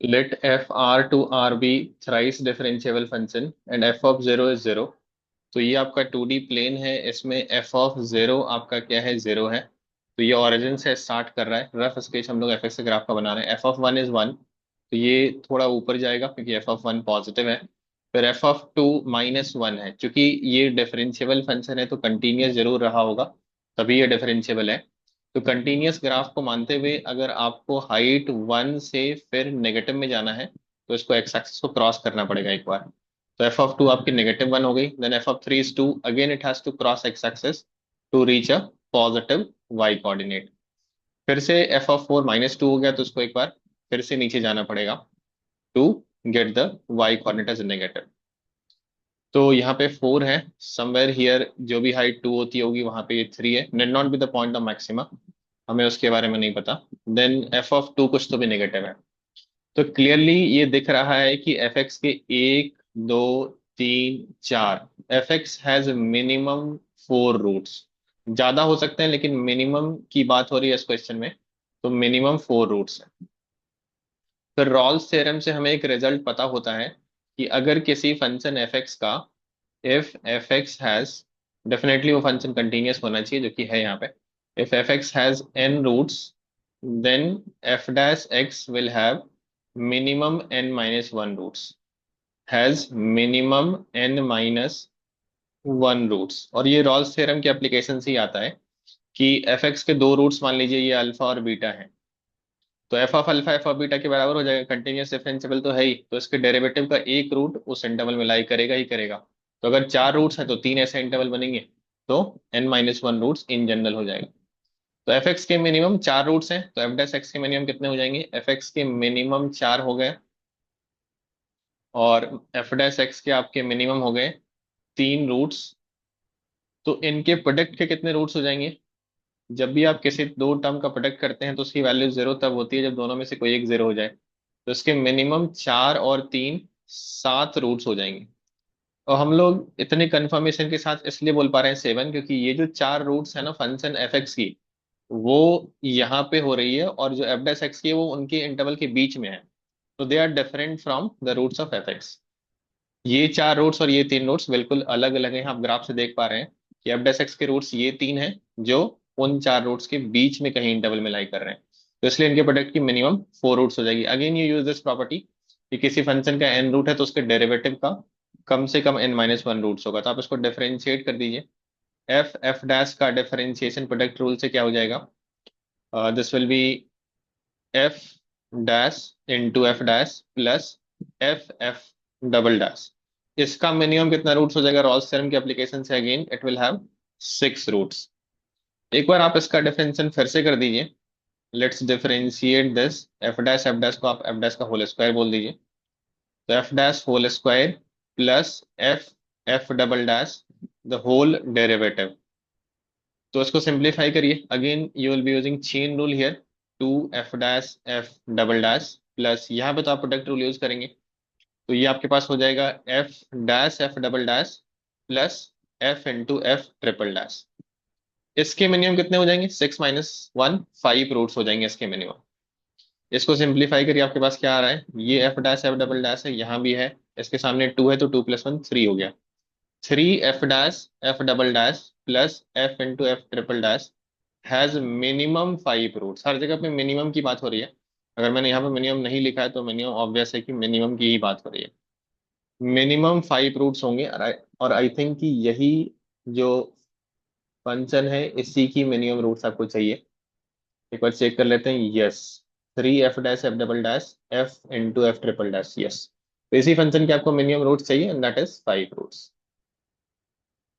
Let f r to r be thrice differentiable function and f of 0 is 0। तो ये आपका 2D plane है, इसमें f ऑफ 0 आपका क्या है, 0 है। तो ये ओरिजिन से स्टार्ट कर रहा है, रफ स्केच हम लोग एफ एक्स ग्राफ का बना रहे हैं। f ऑफ 1 इज 1, तो ये थोड़ा ऊपर जाएगा क्योंकि f ऑफ 1 पॉजिटिव है। फिर f ऑफ 2 माइनस 1 है, क्योंकि ये डिफरेंशियबल फंक्शन है तो कंटिन्यूस जरूर रहा होगा, तभी ये डिफरेंशियबल है। तो कंटिन्यूस ग्राफ को मानते हुए अगर आपको हाइट 1 से फिर नेगेटिव में जाना है तो इसको एक्स एक्सिस को क्रॉस करना पड़ेगा एक बार। तो एफ ऑफ 2 आपकी -1 हो गई, then f of 3 is 2, again it has to cross x axis to reach a positive y coordinate. फिर से एफ ऑफ 4 -2 हो गया, तो उसको एक बार फिर से नीचे जाना पड़ेगा to get the y coordinate as negative. तो यहाँ पे 4 है समवेयर हियर, जो भी हाइट 2 होती होगी वहां पे ये 3 है, net not be the point of maxima, हमें उसके बारे में नहीं पता। देन एफ ऑफ 2 कुछ तो भी नेगेटिव है। तो क्लियरली ये दिख रहा है कि एफ एक्स के 1, 2, 3, 4, f x has minimum 4 roots. ज्यादा हो सकते हैं लेकिन मिनिमम की बात हो रही है इस क्वेश्चन में, तो मिनिमम 4 रूट्स है। फिर रॉल्स थ्योरम से हमें एक रिजल्ट पता होता है कि अगर किसी फंक्शन एफ एक्स का, if f x has, definitely वो फंक्शन कंटिन्यूअस होना चाहिए जो कि है यहाँ पे, if f x has n roots, then f dash x will have minimum n-1 roots, has minimum n-1 roots. और ये रॉल्स थ्योरम की एप्लीकेशन से ही आता है कि एफ एक्स के 2 रूट्स मान लीजिए ये अल्फा और बीटा है, तो F of alpha F of beta के बराबर हो जाएगा, कंटिन्यूअस डिफरेंशिएबल तो है ही, तो इसके डेरिवेटिव का एक रूट उस इंटरवल में लाई करेगा ही करेगा। तो अगर 4 रूट्स है तो 3 ऐसे इंटरवल बनेंगे, तो n-1 रूट्स इन जनरल हो जाएगा। तो एफ एक्स के मिनिमम 4 रूट्स हैं, तो एफ डैश एक्स के मिनिमम कितने हो जाएंगे, एफ एक्स के मिनिमम 4 हो गए, और एफ डैश एक्स के आपके मिनिमम हो गए 3 रूट्स। तो इनके प्रोडक्ट के कितने रूट्स हो जाएंगे, जब भी आप किसी दो टर्म का प्रोडक्ट करते हैं तो उसकी वैल्यू 0 तब होती है जब दोनों में से कोई एक 0 हो जाए। तो इसके मिनिमम 4 और 3 7 रूट्स हो जाएंगे। और हम लोग इतने कंफर्मेशन के साथ इसलिए बोल पा रहे हैं 7, क्योंकि ये जो 4 रूट्स है ना फंक्शन एफ एक्स की, वो यहाँ पे हो रही है, और जो एफ डैश एक्स की है वो उनके इंटरवल के बीच में है। तो they are different from the roots of f x. ये 4 रूट्स और ये 3 रूट्स बिल्कुल अलग अलग हैं, आप ग्राफ से देख पा रहे हैं कि एफ डैश एक्स के रूट्स ये 3 हैं जो उन 4 रूट्स के बीच में कहीं इंटरवल में लाई कर रहे हैं। तो इसलिए इनके प्रोडक्ट की मिनिमम 4 रूट्स हो जाएगी। Again you use this property कि किसी फंक्शन का n रूट है तो उसके डेरिवेटिव का कम से कम n-1 रूट्स होगा, तो आप इसको डिफरेंशिएट कर दीजिए। एफ एफ डैश का डिफरेंशिएशन प्रोडक्ट रूल से क्या हो जाएगा, this will be f dash into f dash plus f f double dash. इसका मिनिमम कितना रूट्स हो जाएगा, रॉल्स थ्योरम की एप्लीकेशन से again it will have 6 roots. एक बार आप इसका डिफरेंशिएशन फिर से कर दीजिए। Let's differentiate this, f dash को आप एफ डैश का होल स्क्वायर बोल दीजिए, तो F dash whole square plus f f double dash the whole derivative. तो इसको सिंप्लीफाई करिए, again you will be using chain rule here, 2 f dash F double dash plus यहाँ पे तो आप प्रोडक्ट रूल यूज करेंगे, तो ये आपके पास हो जाएगा F dash F double dash plus F into F triple dash. इसके मिनिमम कितने हो जाएंगे, 6 - 1 5 रूट्स हो जाएंगे इसके मिनिमम। इसको सिंप्लीफाई करिए, आपके पास क्या आ रहा है, ये F dash F double dash है, यहाँ भी है, इसके सामने 2 है तो 2 + 1 3 हो गया। 3 F dash F double dash plus F into F triple dash has minimum 5 roots. हर जगह पे मिनिमम की बात हो रही है, अगर मैंने यहाँ पे मिनिमम नहीं लिखा है तो मिनिमम ऑब्वियस है कि मिनिमम की ही बात हो रही है। मिनिमम 5 रूट्स होंगे, और आई थिंक कि यही जो फंक्शन है इसी की मिनिमम रूट्स आपको चाहिए। एक बार चेक कर लेते हैं, yes, 3 F dash F double dash F into F triple dash, yes. तो इसी फंक्शन के आपको मिनिमम रूट्स चाहिए एंड दैट इज 5 रूट्स।